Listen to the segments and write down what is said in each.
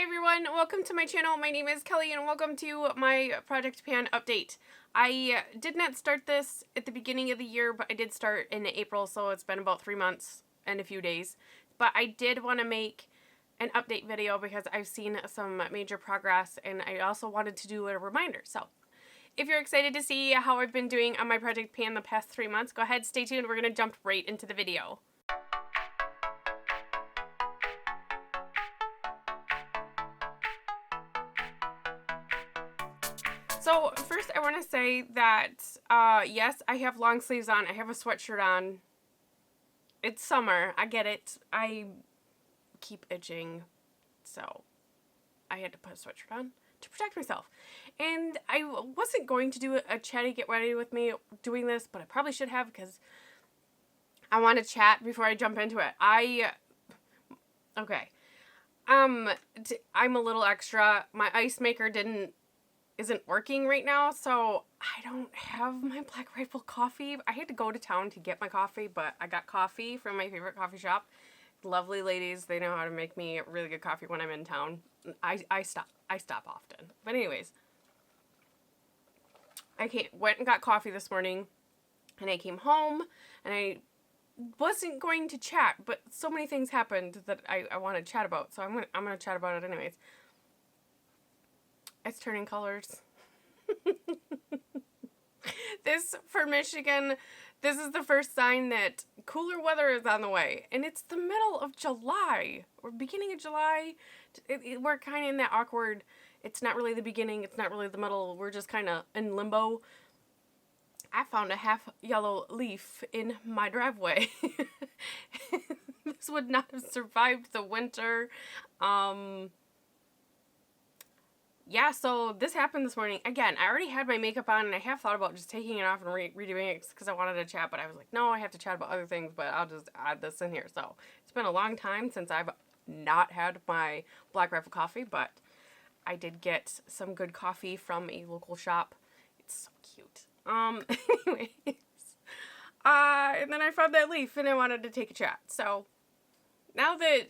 everyone, welcome to my channel. My name is Kelly and welcome to my Project Pan update. I did not start this at the beginning of the year, but I did start in April, so it's been about 3 months and a few days. But I did want to make an update video because I've seen some major progress and I also wanted to do a reminder. So if you're excited to see how I've been doing on my Project Pan the past 3 months, go ahead, stay tuned. We're going to jump right into the video. So first I want to say that, yes, I have long sleeves on. I have a sweatshirt on. It's summer. I get it. I keep itching, so I had to put a sweatshirt on to protect myself. And I wasn't going to do a chatty get ready with me doing this, but I probably should have because I want to chat before I jump into it. Okay. I'm a little extra. My ice maker isn't working right now, so I don't have my Black Rifle coffee. I had to go to town to get my coffee, but I got coffee from my favorite coffee shop. Lovely ladies, they know how to make me really good coffee when I'm in town. I stop often. But anyways, went and got coffee this morning, and I came home, and I wasn't going to chat, but so many things happened that I want to chat about, so I'm gonna chat about it anyways. It's turning colors. For Michigan, this is the first sign that cooler weather is on the way. And it's the middle of July, or beginning of July. We're kind of in that awkward, it's not really the beginning, it's not really the middle, we're just kind of in limbo. I found a half yellow leaf in my driveway. This would not have survived the winter. Yeah, so this happened this morning. Again, I already had my makeup on, and I have thought about just taking it off and redoing it because I wanted to chat, but I was like, no, I have to chat about other things, but I'll just add this in here. So it's been a long time since I've not had my Black Rifle coffee, but I did get some good coffee from a local shop. It's so cute. Anyways, and then I found that leaf, and I wanted to take a chat. So now that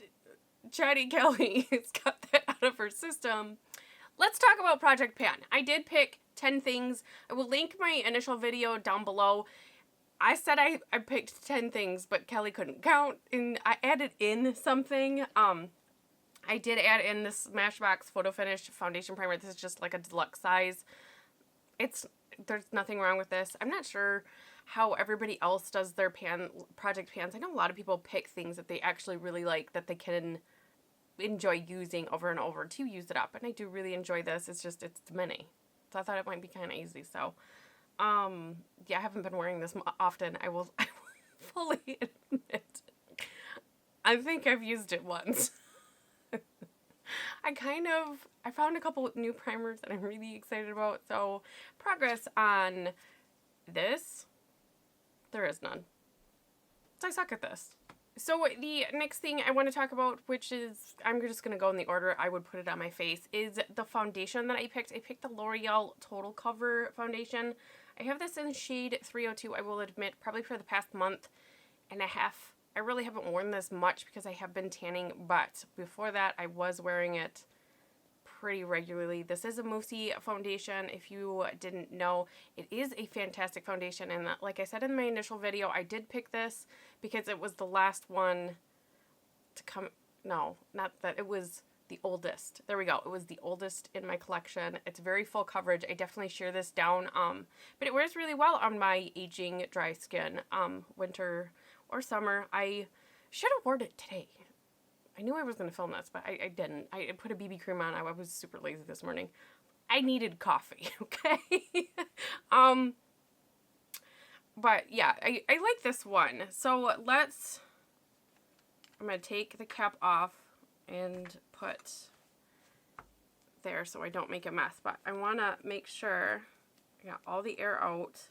Chatty Kelly has got that out of her system, let's talk about Project Pan. I did pick 10 things. I will link my initial video down below. I said I picked 10 things, but Kelly couldn't count, and I added in something. I did add in this Smashbox Photo Finish Foundation Primer. This is just like a deluxe size. There's nothing wrong with this. I'm not sure how everybody else does their project pans. I know a lot of people pick things that they actually really like, that they can enjoy using over and over to use it up, and I do really enjoy this. It's mini, so I thought it might be kind of easy. So yeah, I haven't been wearing this often. I will fully admit I think I've used it once. I found a couple new primers that I'm really excited about. So progress on this, there is none, so I suck at this. So the next thing I want to talk about, which is, I'm just going to go in the order I would put it on my face, is the foundation that I picked. I picked the L'Oreal Total Cover Foundation. I have this in shade 302, I will admit, probably for the past month and a half. I really haven't worn this much because I have been tanning, but before that I was wearing it pretty regularly. This is a moussey foundation. If you didn't know, it is a fantastic foundation, and like I said in my initial video, I did pick this because it was the last one to come. No, not that. It was the oldest. There we go. It was the oldest in my collection. It's very full coverage. I definitely shear this down, but it wears really well on my aging dry skin, winter or summer. I should have worn it today. I knew I was going to film this, but I didn't. I put a BB cream on. I was super lazy this morning. I needed coffee, okay? But yeah, I like this one. So I'm going to take the cap off and put there so I don't make a mess. But I want to make sure I got all the air out.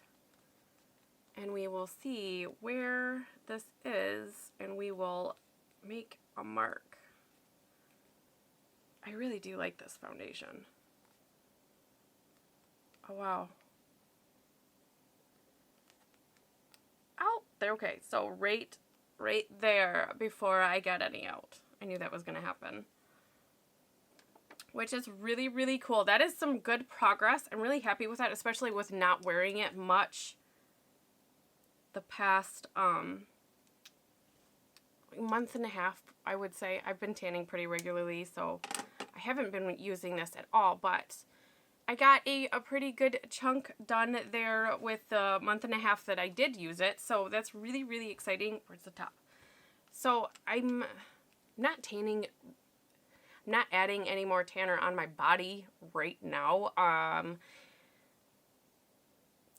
And we will see where this is, and we will make a mark. I really do like this foundation. Oh wow. Oh, there. Okay, so right there before I get any out. I knew that was gonna happen. which is really, really cool. That is some good progress. I'm really happy with that, especially with not wearing it much the past month and a half, I would say. I've been tanning pretty regularly, so I haven't been using this at all, but I got a pretty good chunk done there with the month and a half that I did use it, so that's really, really exciting. Where's the top? So I'm not tanning, I'm not adding any more tanner on my body right now.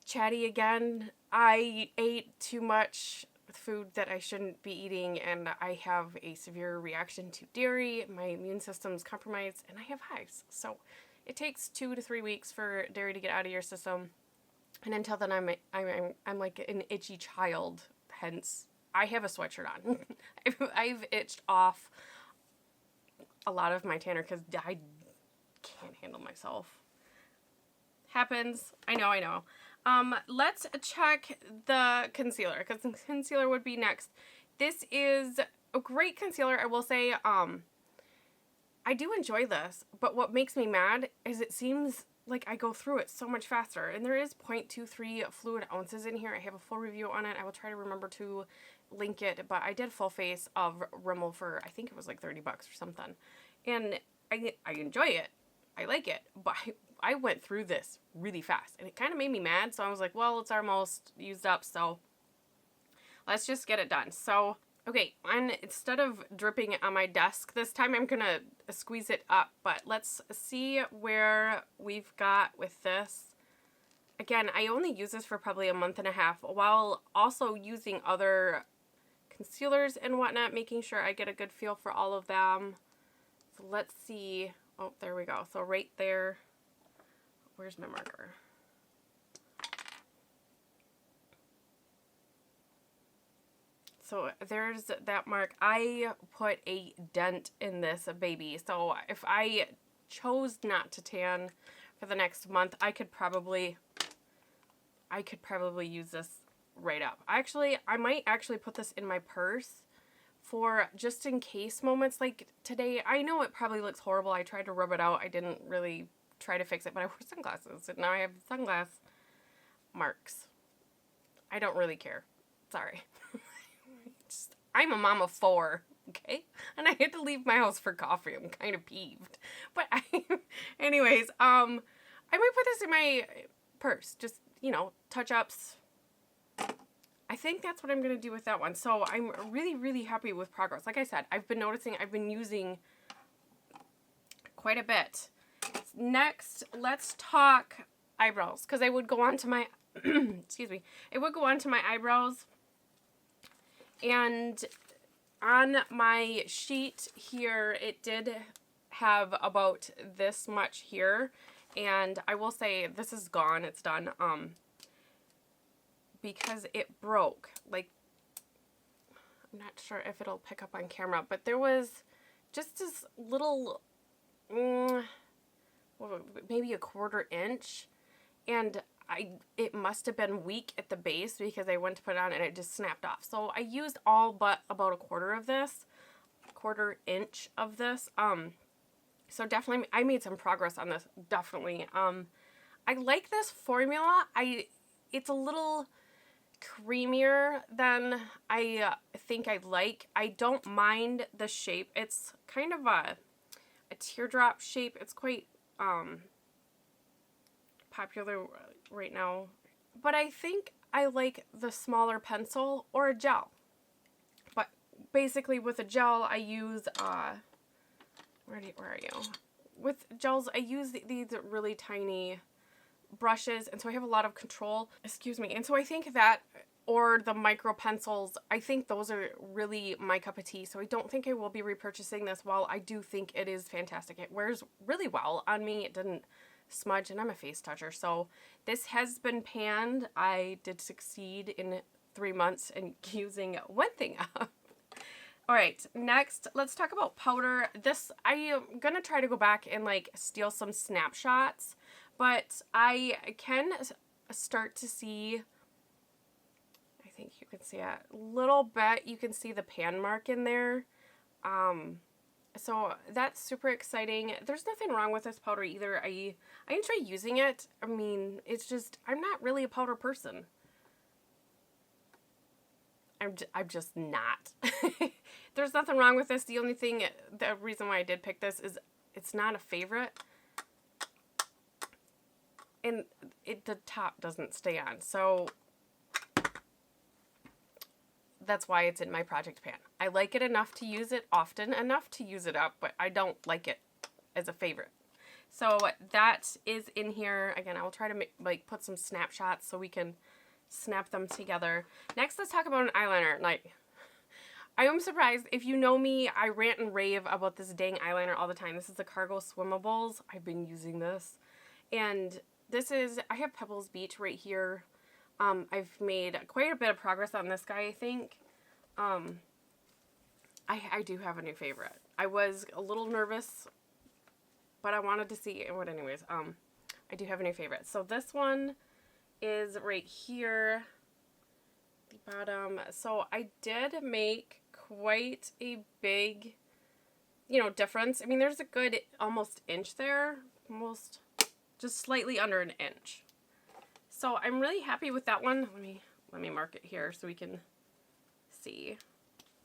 Chatty again. I ate too much food that I shouldn't be eating, and I have a severe reaction to dairy. My immune system's compromised, and I have hives. So it takes 2 to 3 weeks for dairy to get out of your system, and until then, I'm like an itchy child. Hence, I have a sweatshirt on. I've itched off a lot of my tanner because I can't handle myself. Happens. I know. Let's check the concealer, because the concealer would be next. This is a great concealer, I will say. I do enjoy this, but what makes me mad is it seems like I go through it so much faster. And there is 0.23 fluid ounces in here. I have a full review on it. I will try to remember to link it, but I did full face of Rimmel for, I think it was like 30 bucks or something. And I enjoy it. I like it, but I went through this really fast, and it kind of made me mad, so I was like, well, it's almost used up, so let's just get it done. So, okay, and instead of dripping it on my desk this time, I'm going to squeeze it up, but let's see where we've got with this. Again, I only use this for probably a month and a half, while also using other concealers and whatnot, making sure I get a good feel for all of them. So let's see. Oh, there we go. So right there, where's my marker? So there's that mark. I put a dent in this baby. So if I chose not to tan for the next month, I could probably use this right up. Actually, I might actually put this in my purse for just in case moments like today. I know it probably looks horrible. I tried to rub it out. I didn't really try to fix it, but I wore sunglasses, and now I have sunglass marks. I don't really care. Sorry. I'm a mom of 4, okay? And I had to leave my house for coffee. I'm kind of peeved. But anyways, I might put this in my purse. Just, touch-ups. I think that's what I'm going to do with that one. So I'm really, really happy with progress. Like I said, I've been noticing I've been using quite a bit. Next, let's talk eyebrows, because I would go on to my, excuse me, it would go on to my eyebrows, and on my sheet here, it did have about this much here, and I will say this is gone, it's done, because it broke. Like, I'm not sure if it'll pick up on camera, but there was just this little, maybe a 1/4 inch, and it must have been weak at the base because I went to put it on and it just snapped off. So I used all but about a 1/4 of this, 1/4 inch of this. So definitely I made some progress on this, definitely. I like this formula. It's a little creamier than I think I like. I don't mind the shape. It's kind of a teardrop shape. It's quite popular right now. But I think I like the smaller pencil or a gel. But basically with a gel I use where are you? With gels I use these really tiny brushes, and so I have a lot of control. Excuse me. And so I think that, or the micro pencils, I think those are really my cup of tea. So I don't think I will be repurchasing this. While I do think it is fantastic. It wears really well on me. It didn't smudge, and I'm a face toucher. So this has been panned. I did succeed in 3 months in using one thing up. Alright, next, let's talk about powder. This, I am going to try to go back and like steal some snapshots, but I can start to see, I think you can see a little bit, you can see the pan mark in there. So that's super exciting. There's nothing wrong with this powder either. I enjoy using it. I mean, it's just, I'm not really a powder person. I'm just not. There's nothing wrong with this. The only thing, the reason why I did pick this is it's not a favorite. And the top doesn't stay on. So that's why it's in my project pan. I like it enough to use it often enough to use it up, but I don't like it as a favorite. So that is in here. Again, I will try to make, put some snapshots so we can snap them together. Next, let's talk about an eyeliner. Like, I am surprised. If you know me, I rant and rave about this dang eyeliner all the time. This is the Cargo Swimmables. I've been using this. And this is, I have Pebbles Beach right here. I've made quite a bit of progress on this guy, I think. I do have a new favorite. I was a little nervous, but I wanted to see what anyways. I do have a new favorite. So this one is right here, the bottom. So I did make quite a big, you know, difference. I mean, there's a good almost inch there, almost just slightly under an inch. So I'm really happy with that one. Let me mark it here so we can see.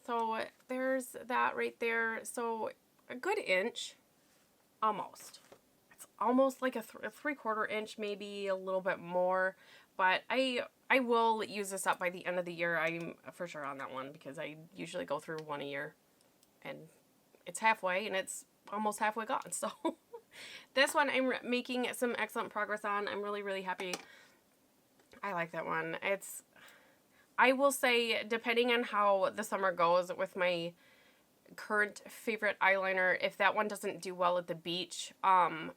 So there's that right there. So a good inch, almost. It's almost like a 3/4 inch, maybe a little bit more. But I will use this up by the end of the year. I'm for sure on that one because I usually go through one a year. And it's halfway and it's almost halfway gone. So this one I'm making some excellent progress on. I'm really, really happy. I like that one. I will say, depending on how the summer goes with my current favorite eyeliner, if that one doesn't do well at the beach,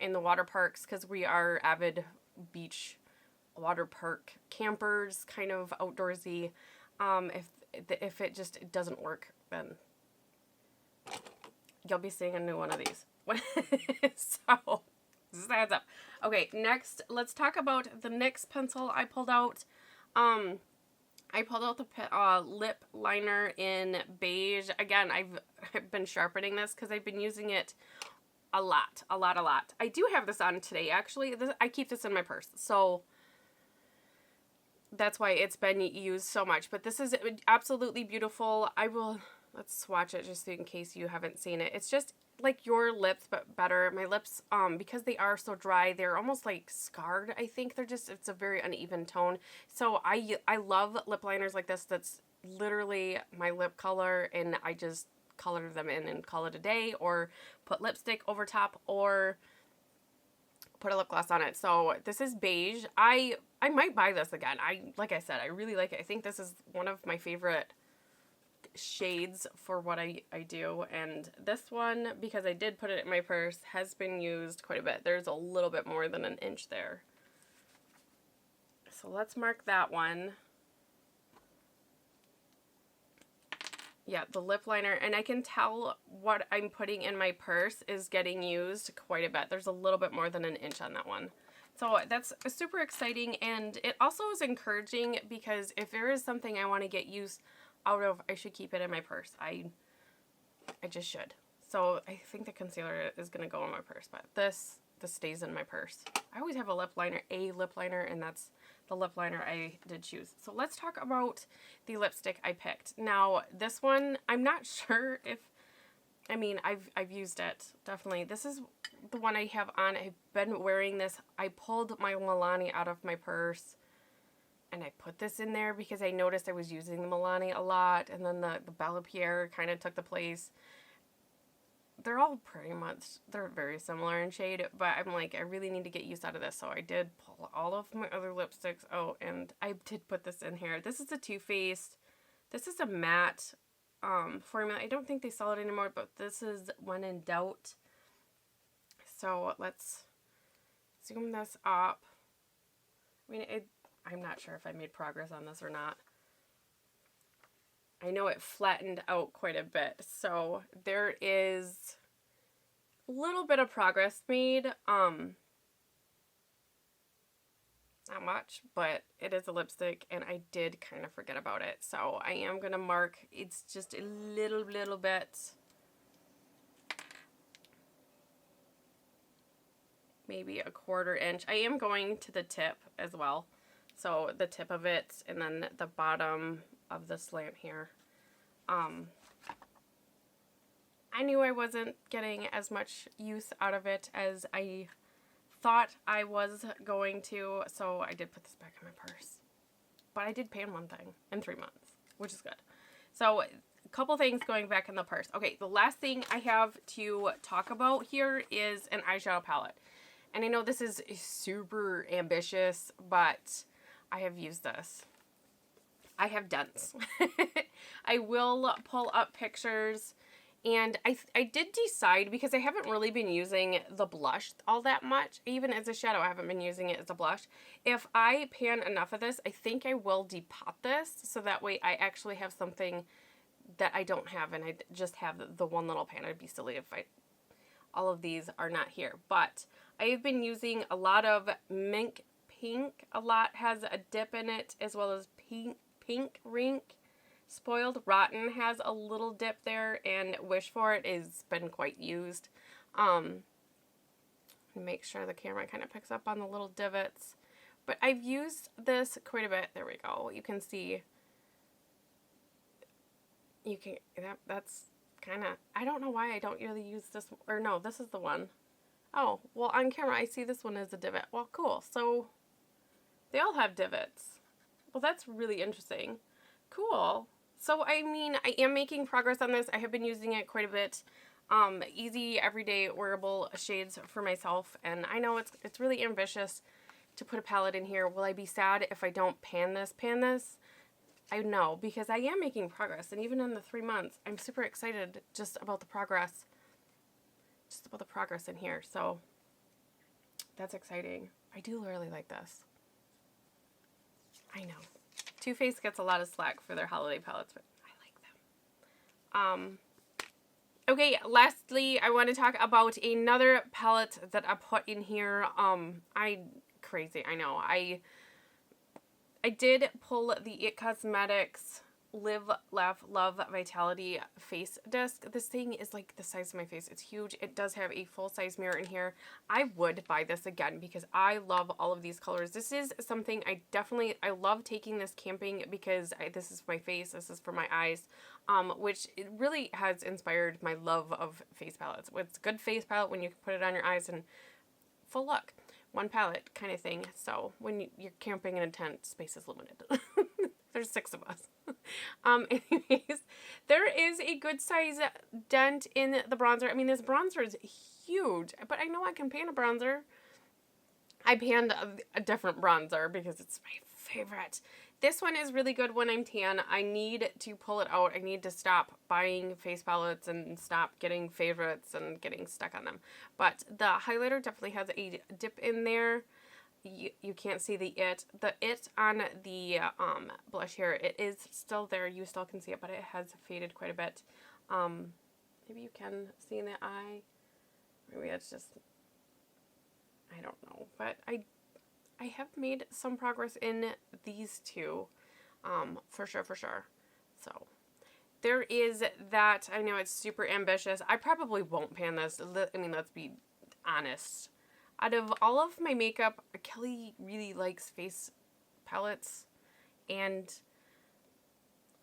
in the water parks, because we are avid beach water park campers, kind of outdoorsy, if it just doesn't work, then you'll be seeing a new one of these. So, this is a heads up. Okay, next, let's talk about the NYX pencil I pulled out. I pulled out the lip liner in beige. Again, I've been sharpening this because I've been using it a lot. I do have this on today, actually. I keep this in my purse, so that's why it's been used so much. But this is absolutely beautiful. Let's swatch it just in case you haven't seen it. It's just like your lips, but better. My lips, because they are so dry, they're almost like scarred, I think. It's a very uneven tone. So I love lip liners like this. That's literally my lip color, and I just color them in and call it a day, or put lipstick over top, or put a lip gloss on it. So this is beige. I might buy this again. Like I said, I really like it. I think this is one of my favorite shades for what I do, and this one, because I did put it in my purse, has been used quite a bit. There's a little bit more than an inch there. So let's mark that one. Yeah, the lip liner, and I can tell what I'm putting in my purse is getting used quite a bit. There's a little bit more than an inch on that one. So that's super exciting, and it also is encouraging because if there is something I want to get used out of, I should keep it in my purse. I just should. So I think the concealer is going to go in my purse, but this stays in my purse. I always have a lip liner, and that's the lip liner I did choose. So let's talk about the lipstick I picked. Now, this one, I'm not sure if, I mean, I've used it, definitely. This is the one I have on. I've been wearing this. I pulled my Milani out of my purse, and I put this in there because I noticed I was using the Milani a lot, and then the Bella Pierre kind of took the place. They're all pretty much, they're very similar in shade, but I'm like, I really need to get use out of this, so I did pull all of my other lipsticks out, and I did put this in here. This is a Too Faced. This is a matte formula. I don't think they sell it anymore, but this is When in Doubt. So let's zoom this up. I mean, I'm not sure if I made progress on this or not. I know it flattened out quite a bit, so there is a little bit of progress made. Not much, but it is a lipstick, and I did kind of forget about it, so I am going to mark. It's just a little bit maybe a 1/4 inch. I am going to the tip as well. So the tip of it and then the bottom of the slant here. I knew I wasn't getting as much use out of it as I thought I was going to, so I did put this back in my purse. But I did pan one thing in 3 months, which is good. So a couple things going back in the purse. Okay, the last thing I have to talk about here is an eyeshadow palette. And I know this is super ambitious, but I have used this. I have dents. I will pull up pictures. And I did decide, because I haven't really been using the blush all that much, even as a shadow, I haven't been using it as a blush. If I pan enough of this, I think I will depot this, so that way I actually have something that I don't have, and I just have the one little pan. It'd be silly if all of these are not here. But I have been using a lot of Mink Pink. A lot has a dip in it, as well as Pink Rink. Spoiled Rotten has a little dip there, and Wish For It has been quite used. Make sure the camera kind of picks up on the little divots. But I've used this quite a bit. There we go. You can see. You can, that's kind of, I don't know why I don't really use this, or no, this is the one. Oh, well, on camera I see this one as a divot. Well, cool. So they all have divots. Well, that's really interesting. Cool. So, I mean, I am making progress on this. I have been using it quite a bit. Easy, everyday, wearable shades for myself. And I know it's really ambitious to put a palette in here. Will I be sad if I don't pan this? I know, because I am making progress. And even in the 3 months, I'm super excited just about the progress. Just about the progress in here. So, that's exciting. I do really like this. I know. Too Faced gets a lot of slack for their holiday palettes, but I like them. Okay, lastly, I want to talk about another palette that I put in here. Crazy, I know. I did pull the It Cosmetics Live, Laugh, Love Vitality face disc. This thing is like the size of my face. It's huge. It does have a full-size mirror in here. I would buy this again because I love all of these colors. This is something I love taking this camping because this is my face. This is for my eyes, which it really has inspired my love of face palettes. It's a good face palette when you can put it on your eyes and full look. One palette kind of thing. So when you're camping in a tent, space is limited. There's 6 of us. Anyways, there is a good size dent in the bronzer. I mean, this bronzer is huge, but I know I can pan a bronzer. I panned a different bronzer because it's my favorite. This one is really good when I'm tan. I need to pull it out. I need to stop buying face palettes and stop getting favorites and getting stuck on them. But the highlighter definitely has a dip in there. You can't see the it on the blush here. It is still there. You still can see it, but it has faded quite a bit. Maybe you can see in the eye. Maybe it's just, I don't know. But I have made some progress in these two, for sure. So there is that. I know it's super ambitious. I probably won't pan this. I mean, let's be honest. Out of all of my makeup, Kelly really likes face palettes, and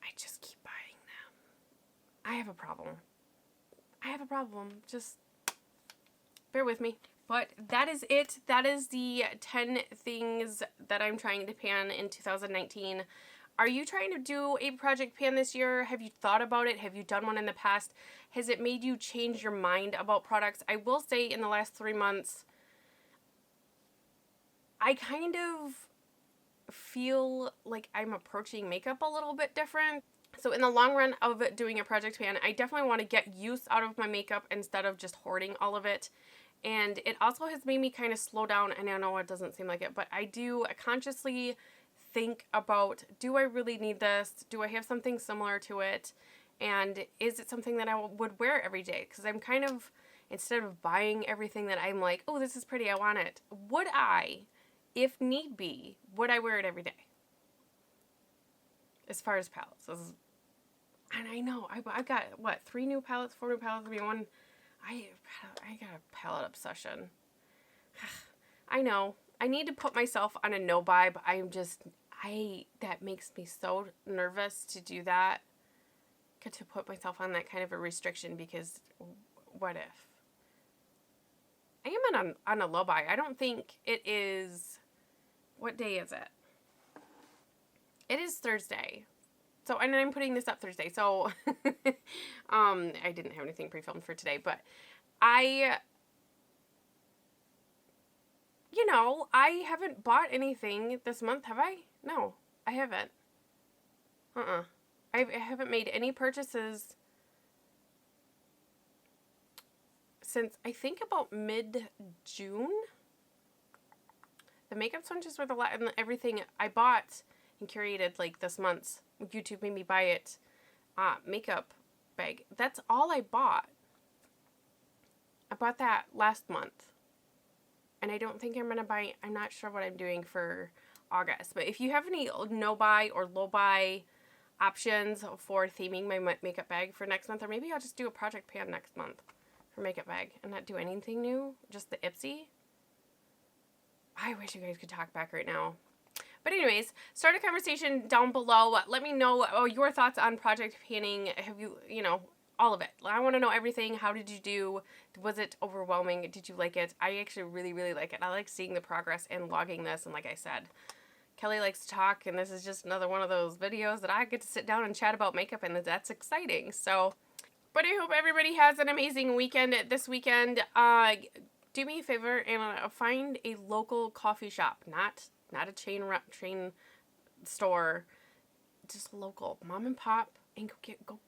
I just keep buying them. I have a problem. Just bear with me. But that is it. That is the 10 things that I'm trying to pan in 2019. Are you trying to do a project pan this year? Have you thought about it? Have you done one in the past? Has it made you change your mind about products? I will say in the last 3 months, I kind of feel like I'm approaching makeup a little bit different. So in the long run of doing a project pan, I definitely want to get use out of my makeup instead of just hoarding all of it. And it also has made me kind of slow down, and I know it doesn't seem like it, but I do consciously think about, do I really need this? Do I have something similar to it? And is it something that I would wear every day? Because I'm kind of, instead of buying everything that I'm like, oh, this is pretty, I want it. Would I, if need be, would I wear it every day? As far as palettes. And I know, I've got, what, 4 new palettes? I mean, I got a palette obsession. I know. I need to put myself on a no buy, but that makes me so nervous to do that. To put myself on that kind of a restriction, because what if? I am on a low buy. I don't think it is, what day is it? It is Thursday. So, and I'm putting this up Thursday. So, I didn't have anything pre-filmed for today, but I haven't bought anything this month, have I? No, I haven't. I haven't made any purchases since I think about mid-June. The makeup sponges were and everything I bought and curated like this month's. YouTube made me buy it. Makeup bag. That's all I bought. I bought that last month. And I don't think I'm going to buy, I'm not sure what I'm doing for August. But if you have any no buy or low buy options for theming my makeup bag for next month, or maybe I'll just do a project pan next month for makeup bag and not do anything new, just the Ipsy. I wish you guys could talk back right now. But anyways, start a conversation down below. Let me know your thoughts on project panning. Have you, all of it. I want to know everything. How did you do? Was it overwhelming? Did you like it? I actually really, really like it. I like seeing the progress and logging this. And like I said, Kelly likes to talk, and this is just another one of those videos that I get to sit down and chat about makeup, and that's exciting. So, but I hope everybody has an amazing weekend this weekend. Do me a favor and find a local coffee shop, not a chain store, just local, mom and pop, and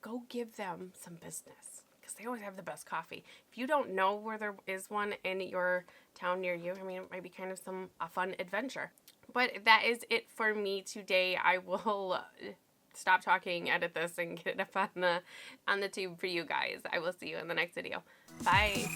go give them some business, because they always have the best coffee. If you don't know where there is one in your town near you, I mean, it might be kind of a fun adventure. But that is it for me today. I will stop talking, edit this, and get it up on the tube for you guys. I will see you in the next video. Bye.